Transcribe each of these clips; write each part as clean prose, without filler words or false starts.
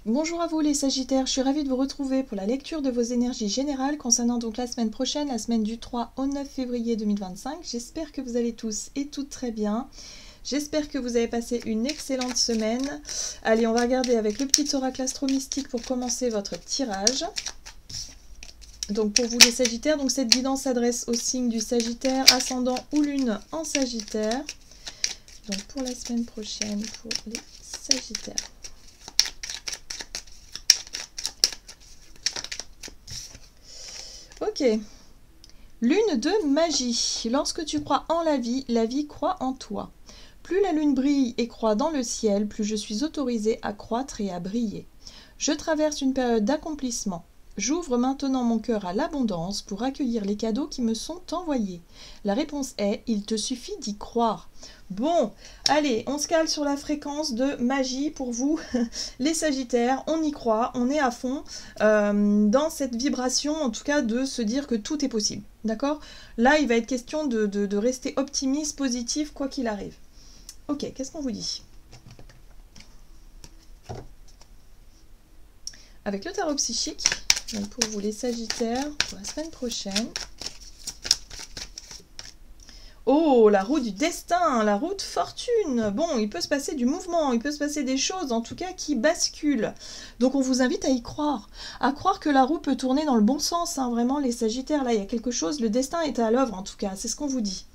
Bonjour à vous les Sagittaires, je suis ravie de vous retrouver pour la lecture de vos énergies générales concernant donc la semaine prochaine, la semaine du 3 au 9 février 2025. J'espère que vous allez tous et toutes très bien. J'espère que vous avez passé une excellente semaine. Allez, on va regarder avec le petit oracle astro-mystique pour commencer votre tirage. Donc pour vous les Sagittaires, donc cette guidance s'adresse au signe du Sagittaire, ascendant ou lune en Sagittaire. Donc pour la semaine prochaine, pour les Sagittaires. Ok. Lune de magie. Lorsque tu crois en la vie croit en toi. Plus la lune brille et croît dans le ciel, plus je suis autorisée à croître et à briller. Je traverse une période d'accomplissement. J'ouvre maintenant mon cœur à l'abondance pour accueillir les cadeaux qui me sont envoyés. La réponse est, il te suffit d'y croire. Bon, allez, on se cale sur la fréquence de magie pour vous, les Sagittaires. On y croit, on est à fond dans cette vibration, en tout cas de se dire que tout est possible. D'accord? Là, il va être question de rester optimiste, positif, quoi qu'il arrive. Ok, qu'est-ce qu'on vous dit? Avec le tarot psychique, donc pour vous les Sagittaires, pour la semaine prochaine. Oh, la roue du destin, la roue de fortune. Bon, il peut se passer du mouvement, il peut se passer des choses, en tout cas, qui basculent. Donc, on vous invite à croire que la roue peut tourner dans le bon sens. Hein, vraiment, les Sagittaires, là, il y a quelque chose. Le destin est à l'œuvre, en tout cas. C'est ce qu'on vous dit.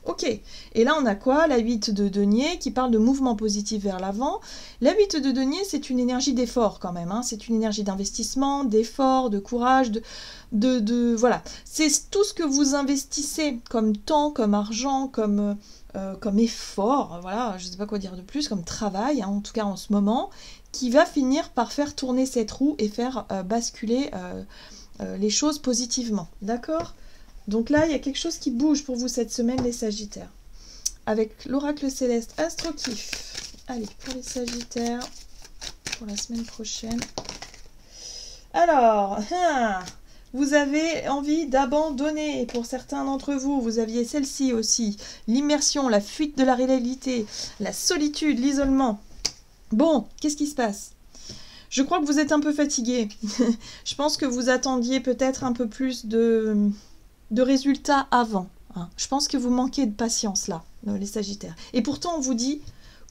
Ok, et là on a quoi? La 8 de denier qui parle de mouvement positif vers l'avant. La 8 de denier, c'est une énergie d'effort quand même, hein. C'est une énergie d'investissement, d'effort, de courage, voilà. C'est tout ce que vous investissez comme temps, comme argent, comme effort, voilà, je ne sais pas quoi dire de plus, comme travail, hein, en tout cas en ce moment, qui va finir par faire tourner cette roue et faire basculer les choses positivement, d'accord? Donc là, il y a quelque chose qui bouge pour vous cette semaine, les Sagittaires. Avec l'oracle céleste Astro Kiff. Allez, pour les Sagittaires, pour la semaine prochaine. Alors, vous avez envie d'abandonner. Pour certains d'entre vous, vous aviez celle-ci aussi. L'immersion, la fuite de la réalité, la solitude, l'isolement. Bon, qu'est-ce qui se passe? Je crois que vous êtes un peu fatigué. Je pense que vous attendiez peut-être un peu plus de résultats avant. Hein. Je pense que vous manquez de patience là, les Sagittaires. Et pourtant, on vous dit,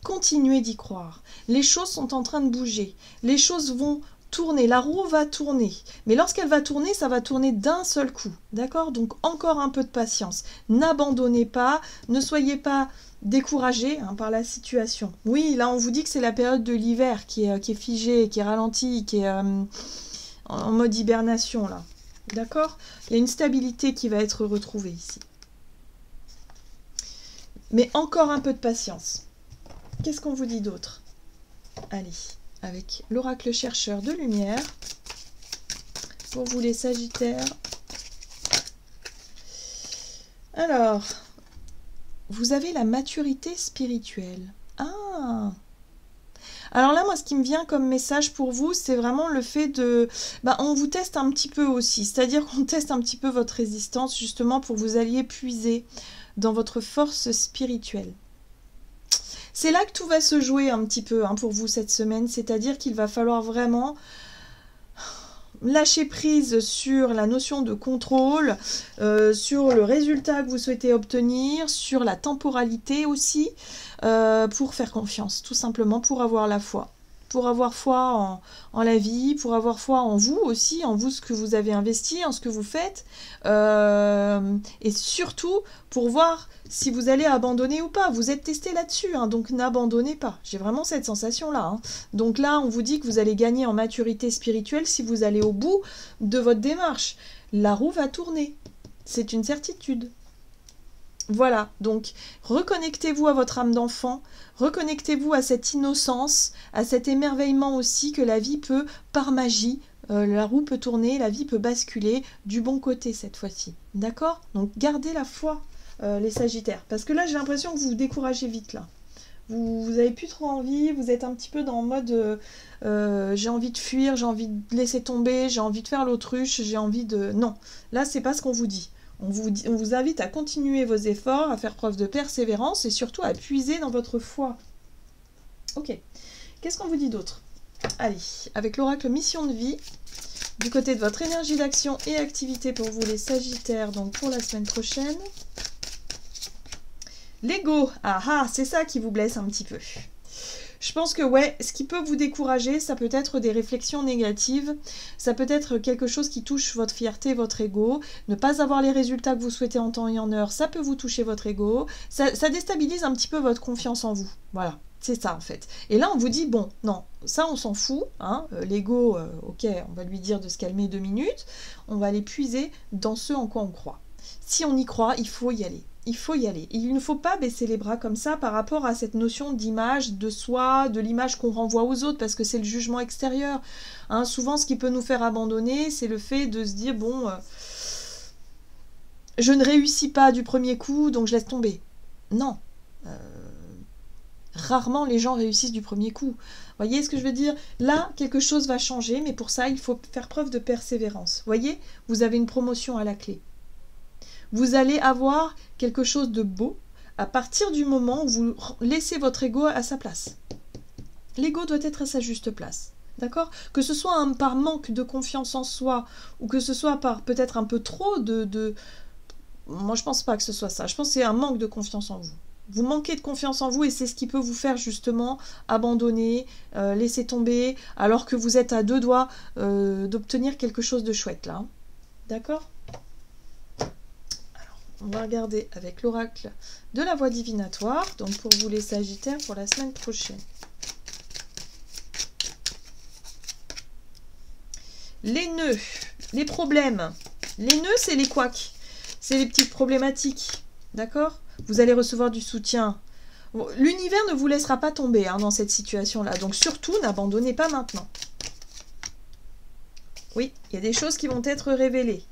continuez d'y croire. Les choses sont en train de bouger. Les choses vont tourner. La roue va tourner. Mais lorsqu'elle va tourner, ça va tourner d'un seul coup. D'accord? Donc, encore un peu de patience. N'abandonnez pas. Ne soyez pas découragés par la situation. Oui, là, on vous dit que c'est la période de l'hiver qui est figée, qui est ralentie, qui est en mode hibernation là. D'accord? Il y a une stabilité qui va être retrouvée ici. Mais encore un peu de patience. Qu'est-ce qu'on vous dit d'autre? Allez, avec l'oracle chercheur de lumière. Pour vous les Sagittaires. Alors, vous avez la maturité spirituelle. Ah! Alors là, moi, ce qui me vient comme message pour vous, c'est vraiment le fait de... on vous teste un petit peu aussi. C'est-à-dire qu'on teste un petit peu votre résistance, justement, pour que vous alliez puiser dans votre force spirituelle. C'est là que tout va se jouer un petit peu pour vous cette semaine. C'est-à-dire qu'il va falloir vraiment lâcher prise sur la notion de contrôle, sur le résultat que vous souhaitez obtenir, sur la temporalité aussi, pour faire confiance, tout simplement, pour avoir la foi. Pour avoir foi en la vie, pour avoir foi en vous aussi, en vous, ce que vous avez investi, en ce que vous faites, et surtout pour voir si vous allez abandonner ou pas. Vous êtes testé là-dessus, donc n'abandonnez pas. J'ai vraiment cette sensation-là. Donc là, on vous dit que vous allez gagner en maturité spirituelle si vous allez au bout de votre démarche. La roue va tourner, c'est une certitude. Voilà, donc reconnectez-vous à votre âme d'enfant, reconnectez-vous à cette innocence, à cet émerveillement aussi que la vie peut, par magie, la roue peut tourner, la vie peut basculer du bon côté cette fois-ci. D'accord? Donc gardez la foi, les Sagittaires, parce que là j'ai l'impression que vous vous découragez vite là. Vous avez plus trop envie, vous êtes un petit peu dans le mode j'ai envie de fuir, j'ai envie de laisser tomber, j'ai envie de faire l'autruche, j'ai envie de... Non, là c'est pas ce qu'on vous dit. On vous invite à continuer vos efforts, à faire preuve de persévérance et surtout à puiser dans votre foi. Ok. Qu'est-ce qu'on vous dit d'autre? Allez, avec l'oracle mission de vie, du côté de votre énergie d'action et activité pour vous les Sagittaires, donc pour la semaine prochaine. L'ego, ah ah, c'est ça qui vous blesse un petit peu. Je pense que ouais, ce qui peut vous décourager, ça peut être des réflexions négatives, ça peut être quelque chose qui touche votre fierté, votre ego, ne pas avoir les résultats que vous souhaitez en temps et en heure, ça peut vous toucher votre ego, ça déstabilise un petit peu votre confiance en vous, voilà. C'est ça en fait. Et là on vous dit, bon, non, ça on s'en fout, hein, l'ego, ok, on va lui dire de se calmer 2 minutes, on va aller puiser dans ce en quoi on croit. Si on y croit, il faut y aller. Il faut y aller. Il ne faut pas baisser les bras comme ça par rapport à cette notion d'image, de soi, de l'image qu'on renvoie aux autres, parce que c'est le jugement extérieur. Hein, souvent, ce qui peut nous faire abandonner, c'est le fait de se dire, bon, je ne réussis pas du premier coup, donc je laisse tomber. Non. Rarement les gens réussissent du premier coup. Voyez ce que je veux dire? Là, quelque chose va changer, mais pour ça, il faut faire preuve de persévérance. Voyez, vous avez une promotion à la clé. Vous allez avoir quelque chose de beau à partir du moment où vous laissez votre ego à sa place. L'ego doit être à sa juste place. D'accord? Que ce soit par manque de confiance en soi ou que ce soit par peut-être un peu trop de... Moi, je pense pas que ce soit ça. Je pense que c'est un manque de confiance en vous. Vous manquez de confiance en vous et c'est ce qui peut vous faire justement abandonner, laisser tomber, alors que vous êtes à 2 doigts d'obtenir quelque chose de chouette là. D'accord? On va regarder avec l'oracle de la voie divinatoire, donc pour vous les Sagittaires pour la semaine prochaine. Les nœuds, les problèmes. Les nœuds, c'est les couacs, c'est les petites problématiques, d'accord? Vous allez recevoir du soutien. L'univers ne vous laissera pas tomber hein, dans cette situation-là, donc surtout, n'abandonnez pas maintenant. Oui, il y a des choses qui vont être révélées,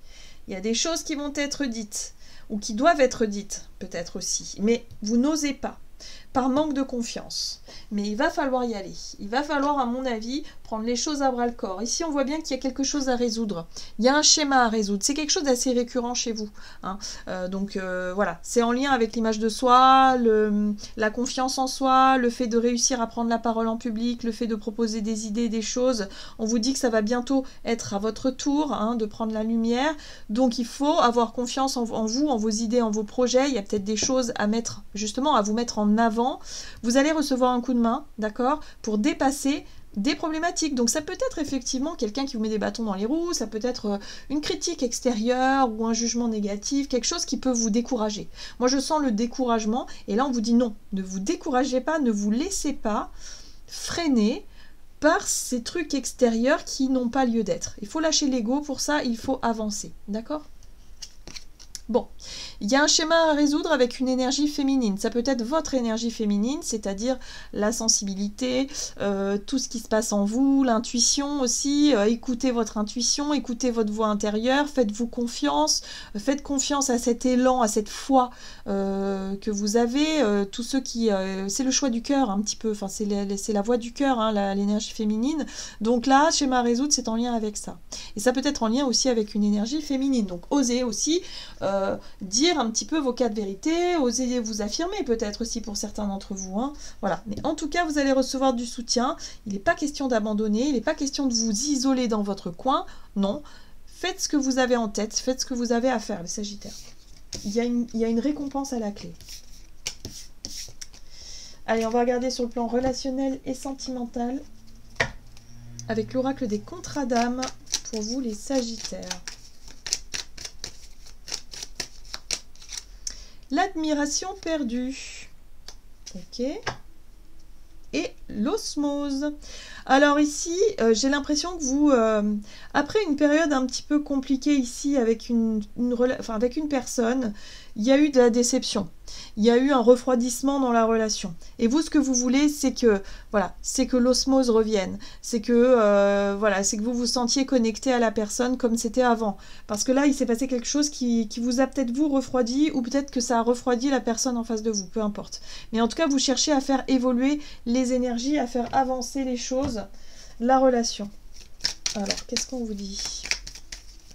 il y a des choses qui vont être dites, ou qui doivent être dites, peut-être aussi. Mais vous n'osez pas, par manque de confiance. Mais il va falloir y aller. Il va falloir, à mon avis, prendre les choses à bras-le-corps. Ici, on voit bien qu'il y a quelque chose à résoudre. Il y a un schéma à résoudre. C'est quelque chose d'assez récurrent chez vous. Hein. Donc, voilà. C'est en lien avec l'image de soi, la confiance en soi, le fait de réussir à prendre la parole en public, le fait de proposer des idées, des choses. On vous dit que ça va bientôt être à votre tour hein, de prendre la lumière. Donc, il faut avoir confiance en vous, en vos idées, en vos projets. Il y a peut-être des choses à mettre, justement, à vous mettre en avant. Vous allez recevoir un coup de main, d'accord, pour dépasser des problématiques. Donc ça peut être effectivement quelqu'un qui vous met des bâtons dans les roues, ça peut être une critique extérieure ou un jugement négatif, quelque chose qui peut vous décourager. Moi je sens le découragement et là on vous dit non, ne vous découragez pas, ne vous laissez pas freiner par ces trucs extérieurs qui n'ont pas lieu d'être. Il faut lâcher l'ego, pour ça il faut avancer, d'accord ? Bon, il y a un schéma à résoudre avec une énergie féminine. Ça peut être votre énergie féminine, c'est-à-dire la sensibilité, tout ce qui se passe en vous, l'intuition aussi. Écoutez votre intuition, écoutez votre voix intérieure, faites-vous confiance, faites confiance à cet élan, à cette foi que vous avez. Tous ceux qui... c'est le choix du cœur un petit peu, enfin, c'est la voix du cœur, hein, l'énergie féminine. Donc là, schéma à résoudre, c'est en lien avec ça. Et ça peut être en lien aussi avec une énergie féminine. Donc osez aussi... dire un petit peu vos cas de vérité, osez vous affirmer peut-être aussi pour certains d'entre vous. Hein. Voilà. Mais en tout cas, vous allez recevoir du soutien. Il n'est pas question d'abandonner, il n'est pas question de vous isoler dans votre coin. Non. Faites ce que vous avez en tête, faites ce que vous avez à faire, les Sagittaires. Il y a une récompense à la clé. Allez, on va regarder sur le plan relationnel et sentimental avec l'oracle des contrats d'âme pour vous, les Sagittaires. L'admiration perdue. Ok. Et l'osmose. Alors ici, j'ai l'impression que vous, après une période un petit peu compliquée ici avec avec une personne, il y a eu de la déception. Il y a eu un refroidissement dans la relation. Et vous, ce que vous voulez, c'est que, voilà, c'est que l'osmose revienne. C'est que, voilà, c'est que vous vous sentiez connecté à la personne comme c'était avant. Parce que là, il s'est passé quelque chose qui vous a peut-être vous refroidi, ou peut-être que ça a refroidi la personne en face de vous, peu importe. Mais en tout cas, vous cherchez à faire évoluer les énergies, à faire avancer les choses, la relation. Alors, qu'est-ce qu'on vous dit ?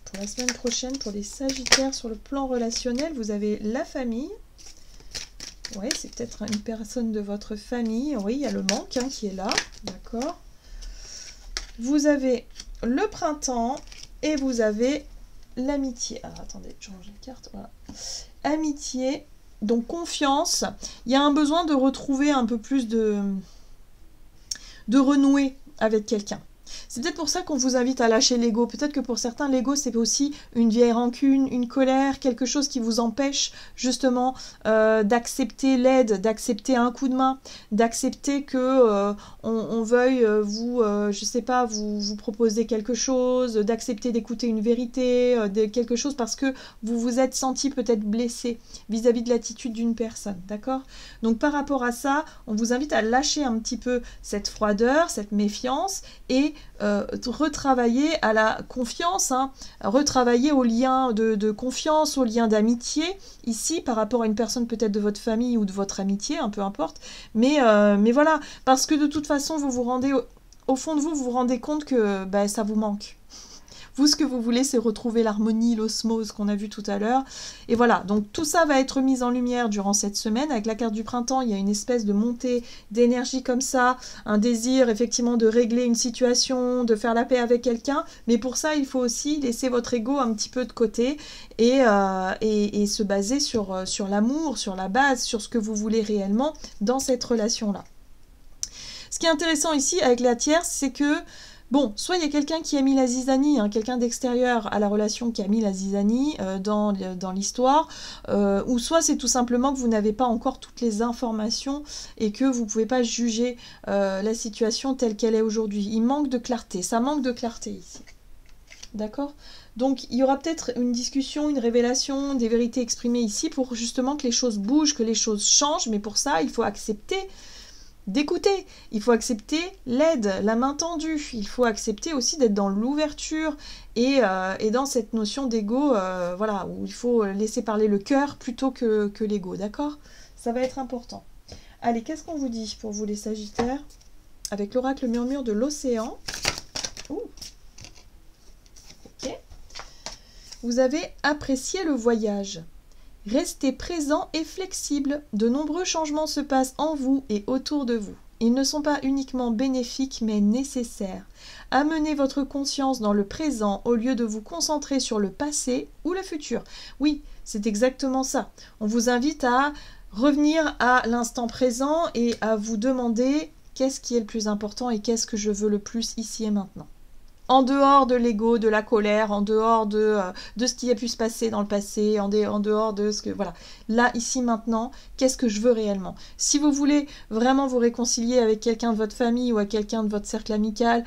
Pour la semaine prochaine, pour les Sagittaires, sur le plan relationnel, vous avez la famille. Oui, c'est peut-être une personne de votre famille. Oui, il y a le manque hein, qui est là. D'accord. vous avez le printemps et vous avez l'amitié. Alors attendez, je change les cartes. Voilà. Amitié, donc confiance. Il y a un besoin de retrouver un peu plus de renouer avec quelqu'un. C'est peut-être pour ça qu'on vous invite à lâcher l'ego. Peut-être que pour certains, l'ego, c'est aussi une vieille rancune, une colère, quelque chose qui vous empêche justement d'accepter l'aide, d'accepter un coup de main, d'accepter que on veuille je sais pas, vous proposer quelque chose, d'accepter d'écouter une vérité, quelque chose parce que vous vous êtes senti peut-être blessé vis-à-vis de l'attitude d'une personne, d'accord? Donc par rapport à ça, on vous invite à lâcher un petit peu cette froideur, cette méfiance et retravailler à la confiance, hein, retravailler au lien de confiance, au lien d'amitié, ici par rapport à une personne peut-être de votre famille ou de votre amitié, hein, peu importe, mais voilà, parce que de toute façon, vous vous rendez, au fond de vous, vous vous rendez compte que ça vous manque. Vous, ce que vous voulez, c'est retrouver l'harmonie, l'osmose qu'on a vu tout à l'heure. Et voilà, donc tout ça va être mis en lumière durant cette semaine. Avec la carte du printemps, il y a une espèce de montée d'énergie comme ça, un désir effectivement de régler une situation, de faire la paix avec quelqu'un. Mais pour ça, il faut aussi laisser votre ego un petit peu de côté et se baser sur l'amour, sur la base, sur ce que vous voulez réellement dans cette relation-là. Ce qui est intéressant ici avec la tierce, c'est que bon, soit il y a quelqu'un qui a mis la zizanie, hein, quelqu'un d'extérieur à la relation qui a mis la zizanie dans l'histoire, ou soit c'est tout simplement que vous n'avez pas encore toutes les informations et que vous ne pouvez pas juger la situation telle qu'elle est aujourd'hui. Il manque de clarté, ça manque de clarté ici. D'accord? Donc il y aura peut-être une discussion, une révélation, des vérités exprimées ici pour justement que les choses bougent, que les choses changent, mais pour ça, il faut accepter d'écouter, il faut accepter l'aide, la main tendue, il faut accepter aussi d'être dans l'ouverture et dans cette notion d'ego, voilà, où il faut laisser parler le cœur plutôt que l'ego, d'accord? Ça va être important. Allez, qu'est-ce qu'on vous dit pour vous les Sagittaires? Avec l'oracle murmure de l'océan. Ok. Vous avez apprécié le voyage. Restez présent et flexible. De nombreux changements se passent en vous et autour de vous. Ils ne sont pas uniquement bénéfiques, mais nécessaires. Amenez votre conscience dans le présent au lieu de vous concentrer sur le passé ou le futur. Oui, c'est exactement ça. On vous invite à revenir à l'instant présent et à vous demander qu'est-ce qui est le plus important et qu'est-ce que je veux le plus ici et maintenant. En dehors de l'ego, de la colère, en dehors de ce qui a pu se passer dans le passé, en dehors de ce que... Voilà. Là, ici, maintenant, qu'est-ce que je veux réellement? Si vous voulez vraiment vous réconcilier avec quelqu'un de votre famille ou avec quelqu'un de votre cercle amical,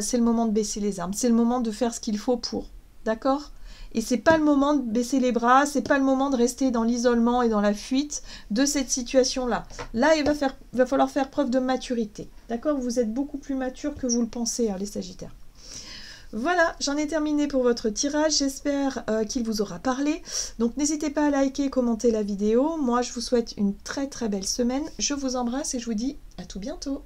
c'est le moment de baisser les armes. C'est le moment de faire ce qu'il faut pour. D'accord? Et c'est pas le moment de baisser les bras, c'est pas le moment de rester dans l'isolement et dans la fuite de cette situation-là. Là, il va falloir faire preuve de maturité. D'accord? Vous êtes beaucoup plus mature que vous le pensez, hein, les Sagittaires. Voilà, j'en ai terminé pour votre tirage, j'espère qu'il vous aura parlé. Donc n'hésitez pas à liker et commenter la vidéo. Moi, je vous souhaite une très très belle semaine. Je vous embrasse et je vous dis à tout bientôt.